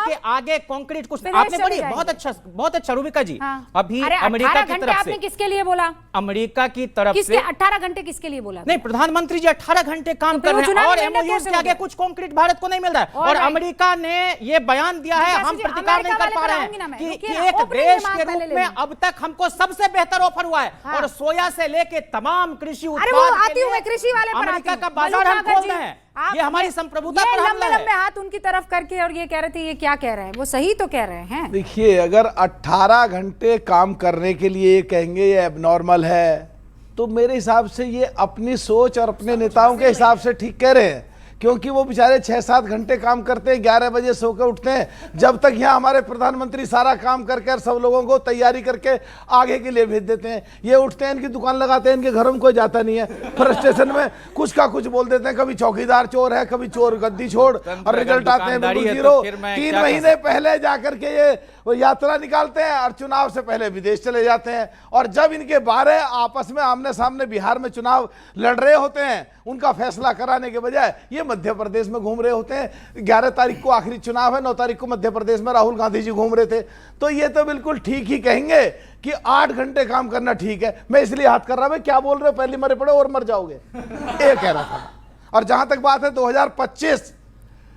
इसके आगे कंक्रीट कुछ आपने पढ़ी? बहुत अच्छा रूबिका जी। अभी अमेरिका की तरफ से किसके लिए बोला? अमेरिका की तरफ से 18 घंटे किसके लिए बोला? नहीं, प्रधानमंत्री जी 18 घंटे काम कर रहे हैं और एमओयू के आगे कुछ कंक्रीट भारत को नहीं मिल रहा है। और अमेरिका ने ये बयान दिया है, हम प्रतिकार नहीं कर पा रहे हैं कि एक देश के रूप में अब तक हमको सबसे बेहतर ऑफर हुआ है और सोया से लेके तमाम कृषि उत्पाद कृषि वाले अमेरिका का बाजार हम खोल रहे हैं। ये हमारी संप्रभुता पर हमला है। लंबे हाथ उनकी तरफ करके और ये कह रहे थे, ये क्या कह रहे हैं? वो सही तो कह रहे हैं। देखिए, अगर 18 घंटे काम करने के लिए कहेंगे ये एबनॉर्मल है, तो मेरे हिसाब से ये अपनी सोच और अपने नेताओं के हिसाब से ठीक कह रहे हैं, क्योंकि वो बेचारे 6-7 घंटे काम करते हैं, 11 बजे सो के उठते हैं। जब तक यहाँ हमारे प्रधानमंत्री सारा काम करके सब लोगों को तैयारी करके आगे के लिए भेज देते हैं, ये उठते हैं, इनकी दुकान लगाते हैं, इनके घरों में कोई जाता नहीं है। फ्रस्ट्रेशन में कुछ का कुछ बोल देते हैं, कभी चौकीदार चोर है, कभी चोर गद्दी छोड़, और रिजल्ट आते हैं बिल्कुल जीरो। 3 महीने पहले जाकर के ये वो यात्रा निकालते हैं और चुनाव से पहले विदेश चले जाते हैं। और जब इनके 12 आपस में आमने सामने बिहार में चुनाव लड़ रहे होते हैं, उनका फैसला कराने के बजाय ये मध्य प्रदेश में घूम रहे होते हैं। 11 तारीख को आखिरी चुनाव है, 9 तारीख को मध्य प्रदेश में राहुल गांधी जी घूम रहे थे। तो ये तो बिल्कुल ठीक ही कहेंगे कि 8 घंटे काम करना ठीक है। मैं इसलिए हाथ कर रहा हूं, क्या बोल रहे हो, पहले मरे पड़े और मर जाओगे, ये कह रहा था। और जहां तक बात है 2025,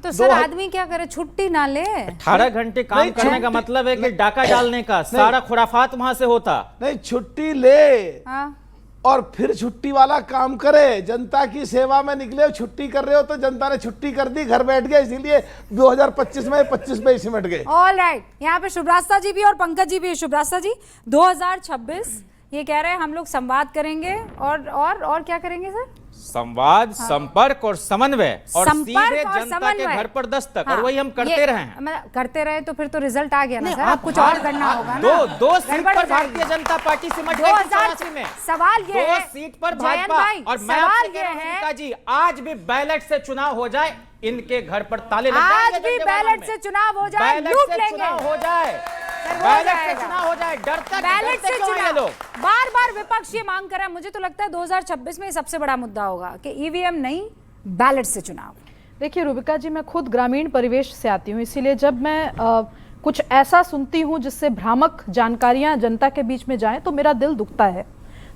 तो सर आदमी क्या करे, छुट्टी ना ले? 18 घंटे काम करने का मतलब है कि डाका डालने का सारा खुराफात वहां से होता नहीं। छुट्टी ले और फिर छुट्टी वाला काम करे, जनता की सेवा में निकले। छुट्टी कर रहे हो तो जनता ने छुट्टी कर दी, घर बैठ गए, इसीलिए 2025 में 25 में सिमट गए। ऑल राइट, यहाँ पे शुभ्रास्ता जी भी और पंकज जी भी। शुभ्रास्ता जी, 2026 ये कह रहे हैं हम लोग संवाद करेंगे और क्या करेंगे सर? संवाद, संपर्क और समन्वय और सीधे जनता के घर पर दस्तक। और वही हम करते रहे तो फिर तो रिजल्ट आ गया ना सर। आप कुछ और करना होगा ना। दो सीट पर भारतीय जनता पार्टी सिमट गई 2084 में। सवाल ये है, 2 सीट पर भाजपा। और मैं आपसे कह रहा हूं जी, आज भी बैलेट से चुनाव हो जाए, इनके घर पर ताले लग जाएंगे। आज भी बैलेट से चुनाव हो जाए, लूट लेंगे। चुनाव हो जाए, बैलेट से चुनाव हो जाए, डरता बैलेट से चुनाव। बार विपक्ष ये मांग कर रहा है। मुझे तो लगता है 2026 में सबसे बड़ा मुद्दा होगा कि ईवीएम नहीं, बैलेट से चुनाव। देखिए रूबिका जी, मैं खुद ग्रामीण परिवेश से आती हूँ, इसीलिए जब मैं कुछ ऐसा सुनती हूँ जिससे भ्रामक जानकारियां जनता के बीच में जाएं, तो मेरा दिल दुखता है।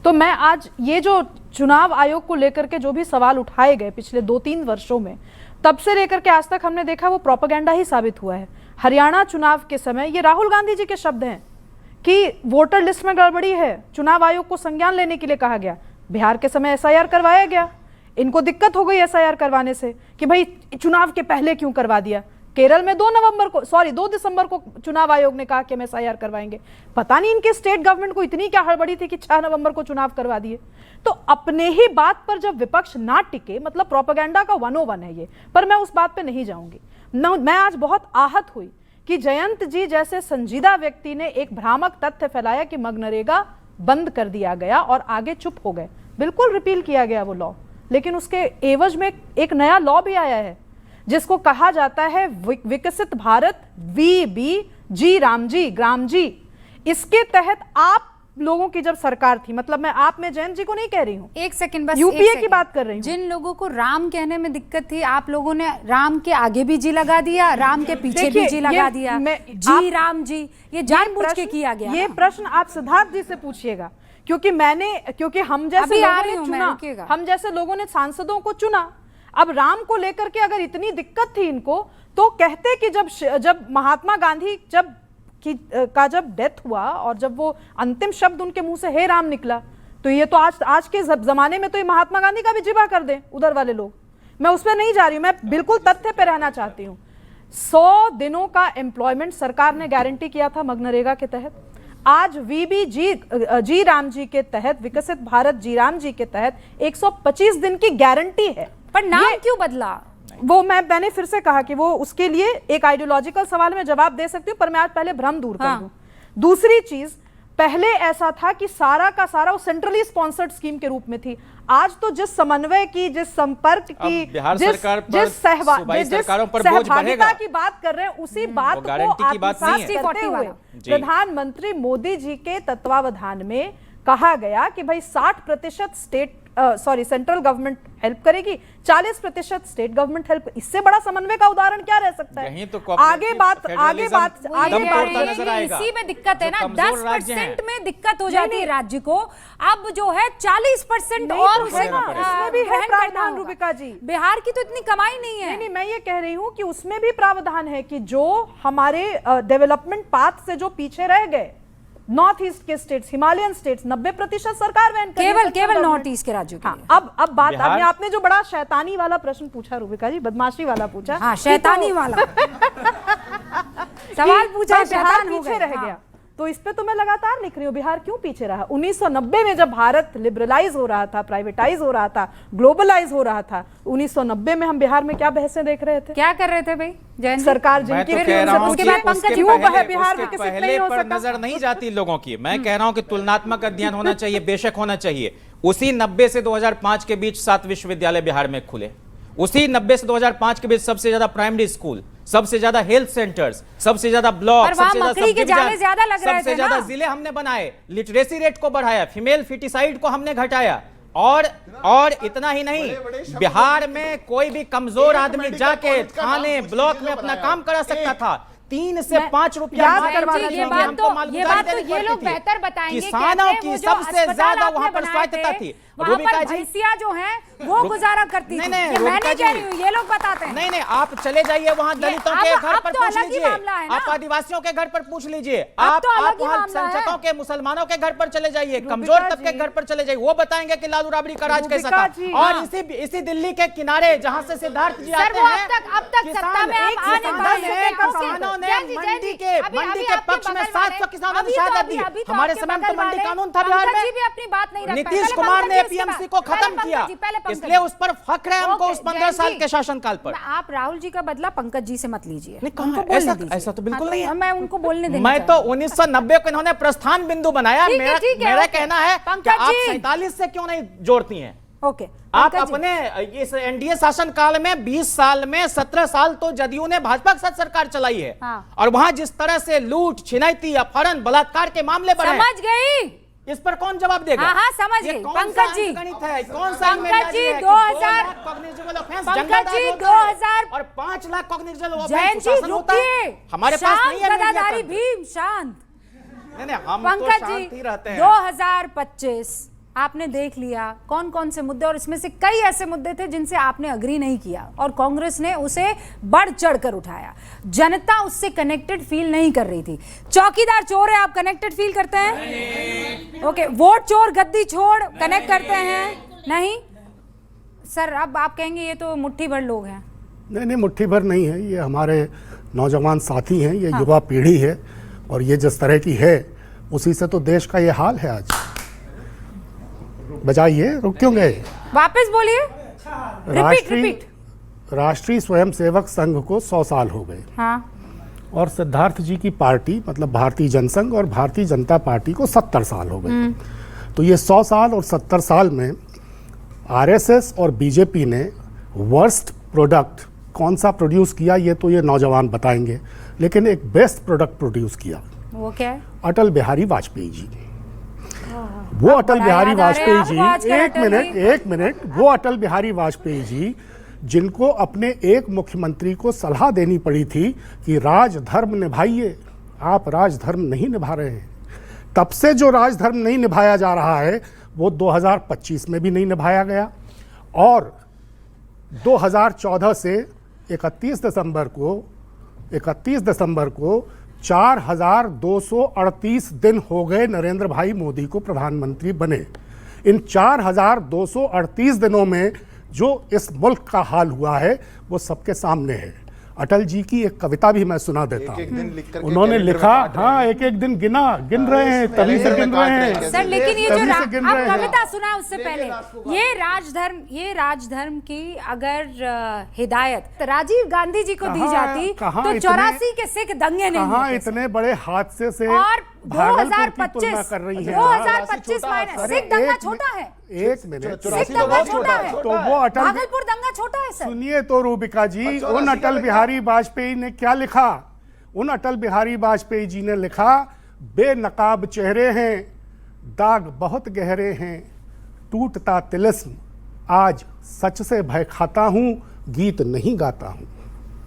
तो मैं आज ये जो चुनाव आयोग को लेकर के जो भी सवाल उठाए गए पिछले 2-3 वर्षों में, तब से लेकर के आज तक हमने देखा वो प्रोपेगेंडा ही साबित हुआ है। हरियाणा चुनाव के समय, ये राहुल गांधी जी के शब्द हैं कि वोटर लिस्ट में गड़बड़ी है, चुनाव आयोग को संज्ञान लेने के लिए कहा गया। बिहार के समय एसआईआर करवाया गया, इनको दिक्कत हो गई एसआईआर करवाने से कि भाई चुनाव के पहले क्यों करवा दिया। केरल में 2 दिसंबर को चुनाव आयोग ने कहा कि हम एसआईआर करवाएंगे। पता नहीं इनके स्टेट गवर्नमेंट को इतनी क्या हड़बड़ी थी कि 6 नवंबर को चुनाव करवा दिए। तो अपने ही बात पर जब विपक्ष ना टिके, मतलब प्रोपेगेंडा का 101 है ये, पर मैं उस बात पे नहीं जाऊंगी। मैं आज बहुत आहत हुई कि जयंत जी जैसे संजीदा व्यक्ति ने एक भ्रामक तथ्य फैलाया कि मनरेगा बंद कर दिया गया और आगे चुप हो गए। बिल्कुल रिपील किया गया वो लॉ, लेकिन उसके एवज में एक नया लॉ भी आया है जिसको कहा जाता है विकसित भारत VBG रामजी ग्राम जी। इसके तहत आप लोगों की जब सरकार थी, मतलब मैं आप में जयंत जी को नहीं कह रही हूँ, एक सेकंड बस, यूपीए की बात कर रही हूँ। जिन लोगों को राम कहने में दिक्कत थी, आप लोगों ने राम के आगे भी जी लगा दिया, राम के पीछे भी जी लगा दिया। जी राम जी, ये जानबूझ के किया गया। ये प्रश्न आप सिद्धार्थ जी से पूछिएगा, क्योंकि हम जैसे लोगों ने सांसदों को चुना। अब राम को लेकर के अगर इतनी दिक्कत थी इनको, तो कहते कि जब महात्मा गांधी जब डेथ हुआ और जब वो अंतिम शब्द उनके मुंह से हे राम निकला, तो ये तो आज के जमाने में तो ये महात्मा गांधी का भी जिबा कर दें उधर वाले लोग। मैं उस पर नहीं जा रही हूं, मैं बिल्कुल तथ्य पे रहना चाहती हूं। 100 दिनों का एम्प्लॉयमेंट सरकार ने गारंटी किया था मनरेगा के तहत। आज VBG राम जी के तहत, विकसित भारत जी राम जी के तहत 125 दिन की गारंटी है। पर नाम क्यों बदला? वो मैंने फिर से कहा कि वो उसके लिए एक आइडियोलॉजिकल सवाल में जवाब दे सकती हूँ, पर मैं आज पहले भ्रम दूर कर दूं। दूसरी चीज, पहले ऐसा था कि सारा का सारा वो सेंट्रली स्पॉन्सर्ड स्कीम के रूप में थी। आज तो जिस समन्वय की, जिस संपर्क की, जिस सहभागिता की बात कर रहे हैं, उसी बात को आत्मसात करते हुए प्रधानमंत्री मोदी जी के तत्वावधान में कहा गया कि भाई 60% state sorry central government help करेगी, 40% स्टेट गवर्नमेंट हेल्प। इससे बड़ा समन्वय का उदाहरण क्या रह सकता है? आगे बात इसी में दिक्कत है ना, 10% में दिक्कत हो जाती है राज्य को, अब जो है 40% और उसमें भी है प्रावधान रूबिका जी। बिहार की तो इतनी कमाई नहीं है। नहीं, मैं ये कह रही हूँ कि उसमें भी प्रावधान है कि जो हमारे डेवलपमेंट पाथ से जो पीछे रह गए, नॉर्थ ईस्ट के स्टेट्स, हिमालयन स्टेट्स, 90% सरकार वहन करेगी, केवल नॉर्थ ईस्ट के राज्यों के लिए। अब बात आपने जो बड़ा शैतानी वाला प्रश्न पूछा रूबिका जी, बदमाशी वाला पूछा, हाँ शैतानी वाला सवाल पूछा, बिहार पीछे रह गया, तो इस पे तो मैं लगातार लिख रही हूँ, बिहार क्यों पीछे रहा? 1990 में जब भारत लिबरलाइज हो रहा था, प्राइवेटाइज हो रहा था, ग्लोबलाइज हो रहा था, 1990 में हम बिहार में क्या बहसें देख रहे थे? क्या कर रहे थे भाई? जैन सरकार जिनकी उसके बाद पंकज क्यों बिहार में किसी पहले पर नजर नहीं जाती लोगों की। मैं कह रहा हूं कि तुलनात्मक अध्ययन होना चाहिए, बेशक होना चाहिए। उसी 90 से 2005 के बीच 7 विश्वविद्यालय बिहार में खुले। उसी 90 से 2005 के बीच सबसे ज्यादा प्राइमरी स्कूल, सबसे ज्यादा हेल्थ सेंटर्स, सबसे ज्यादा ब्लॉक, सबसे ज्यादा जिले हमने बनाए, लिटरेसी रेट को बढ़ाया, फीमेल फिटिसाइड को हमने घटाया, और इतना ही नहीं, बिहार में कोई भी कमजोर आदमी जाके थाने ब्लॉक में अपना काम करा सकता था। 3 से 5 रुपया ये बात तो ये लोग बेहतर बताएंगे। किसानों की सबसे ज्यादा वहां पर स्वायत्तता थी। रूबिका जी भैंसियां जो हैं वो गुजारा करती थी। मैं नहीं कह रही हूँ, ये लोग बताते हैं। नहीं, आप चले जाइए वहां दलितों के घर पर पूछ लीजिए, आप आदिवासियों के घर पर पूछ लीजिए, आप वहां संख्याकों के, मुसलमानों के घर पर चले जाइए, कमजोर तबके के घर पर चले जाइए, वो बताएंगे कि लालू राबड़ी का राज कैसा था। और इसी दिल्ली के किनारे जहां से सिद्धार्थ जी आते हैं, अब तक सत्ता में आप आने किसानों ने मंडी के पक्ष में 700 किसानों ने शहादत दी। हमारे समय में तो मंडी कानून था बिहार में। नीतीश कुमार ने एपीएमसी को खत्म किया, इसलिए उस पर फख्र है हमको उस 15 साल के शासनकाल पर। आप राहुल जी का बदला पंकज जी से मत लीजिए। ऐसा तो बिल्कुल नहीं है। मैं उनको बोलने देना मैं तो 1990 को इन्होंने प्रस्थान बिंदु बनाया। मेरा कहना है कि आप 47 से क्यों नहीं जोड़ती हैं? ओके, आप अपने इस एनडीए शासन काल में 20 साल में 17 साल तो जदयू ने भाजपा के साथ सरकार चलाई है। और वहां जिस तरह से लूट, छिनैती, अपहरण, बलात्कार के मामले बढ़े, समझ गई, इस पर कौन जवाब देगा? हाँ, समझ गई। पंकज जी, गणित है कौन सा? पंकज जी 2000 और 5 लाख कॉग्निजेबल जैन जी रुकिए, हमारे पास नहीं है गदाधारी भीम शांत। नहीं, हम पंकज तो शांत ही रहते हैं। 2025 आपने देख लिया कौन कौन से मुद्दे, और इसमें से कई ऐसे मुद्दे थे जिनसे आपने अग्री नहीं किया और कांग्रेस ने उसे बढ़ चढ़कर उठाया। जनता उससे कनेक्टेड फील नहीं कर रही थी। चौकीदार चोर है, आप कनेक्टेड फील करते हैं? ओके, वोट चोर गद्दी छोड़ कनेक्ट करते हैं? नहीं सर, अब आप कहेंगे ये तो मुट्ठी भर लोग हैं। नहीं, मुट्ठी भर नहीं है, ये हमारे नौजवान साथी हैं, ये युवा पीढ़ी है, और ये जिस तरह की है उसी से तो देश का ये हाल है आज। बजाइए, रुक क्यों गए? वापस बोलिए, राष्ट्रीय स्वयंसेवक संघ को 100 साल हो गए। हाँ। और सिद्धार्थ जी की पार्टी मतलब भारतीय जनसंघ और भारतीय जनता पार्टी को 70 साल हो गए। तो ये 100 साल और 70 साल में आरएसएस और बीजेपी ने वर्स्ट प्रोडक्ट कौन सा प्रोड्यूस किया, ये तो ये नौजवान बताएंगे, लेकिन एक बेस्ट प्रोडक्ट प्रोड्यूस किया। वो क्या है? अटल बिहारी वाजपेयी जी। वो अटल बिहारी वाजपेयी जी, एक मिनट, वो अटल बिहारी वाजपेयी जी जिनको अपने एक मुख्यमंत्री को सलाह देनी पड़ी थी कि राजधर्म निभाइए, आप राजधर्म नहीं निभा रहे हैं। तब से जो राजधर्म नहीं निभाया जा रहा है वो 2025 में भी नहीं निभाया गया, और 2014 से 31 दिसंबर को 4238 दिन हो गए नरेंद्र भाई मोदी को प्रधानमंत्री बने। इन 4238 दिनों में जो इस मुल्क का हाल हुआ है वो सबके सामने है। अटल जी की एक कविता भी मैं सुना देता हूँ। उन्होंने लिखा, हाँ, एक एक दिन गिन रहे हैं, तभी से गिन रहे हैं सर। लेकिन ये जो आप कविता सुना उससे पहले ये राजधर्म की अगर हिदायत राजीव गांधी जी को दी जाती तो 84 के सिख दंगे नहीं होते। इतने बड़े हादसे से और 2025 कर रही है। 2025 सिख दंगा छोटा है। एक मिनट, सिख दंगा छोटा है तो वो अटल, भागलपुर दंगा छोटा है सर। सुनिए तो रूबिका जी, उन अटल बिहारी वाजपेयी ने क्या लिखा? उन अटल बिहारी वाजपेयी जी ने लिखा, बेनकाब चेहरे हैं, दाग बहुत गहरे हैं, टूटता तिलिस्म, आज सच से भय खाता हूं, गीत नहीं गाता हूं,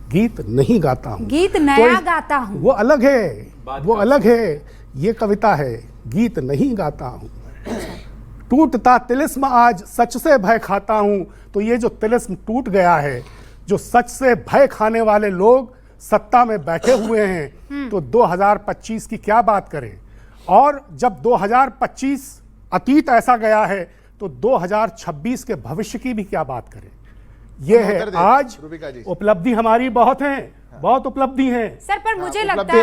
गीत नहीं गाता हूं। गीत नया गाता हूं, वो अलग है, वो अलग है। ये कविता है, गीत नहीं गाता हूं। टूटता तिलिस्म, आज सच से भय खाता हूं। तो ये जो तिलिस्म टूट गया है, जो सच से भय खाने वाले लोग सत्ता में बैठे हुए हैं, तो 2025 की क्या बात करें। और जब 2025 अतीत ऐसा गया है, तो 2026 के भविष्य की भी क्या बात करें। ये है आज उपलब्धि हमारी बहुत है, बहुत उपलब्धि है सर। पर मुझे लगता उपलब्धि है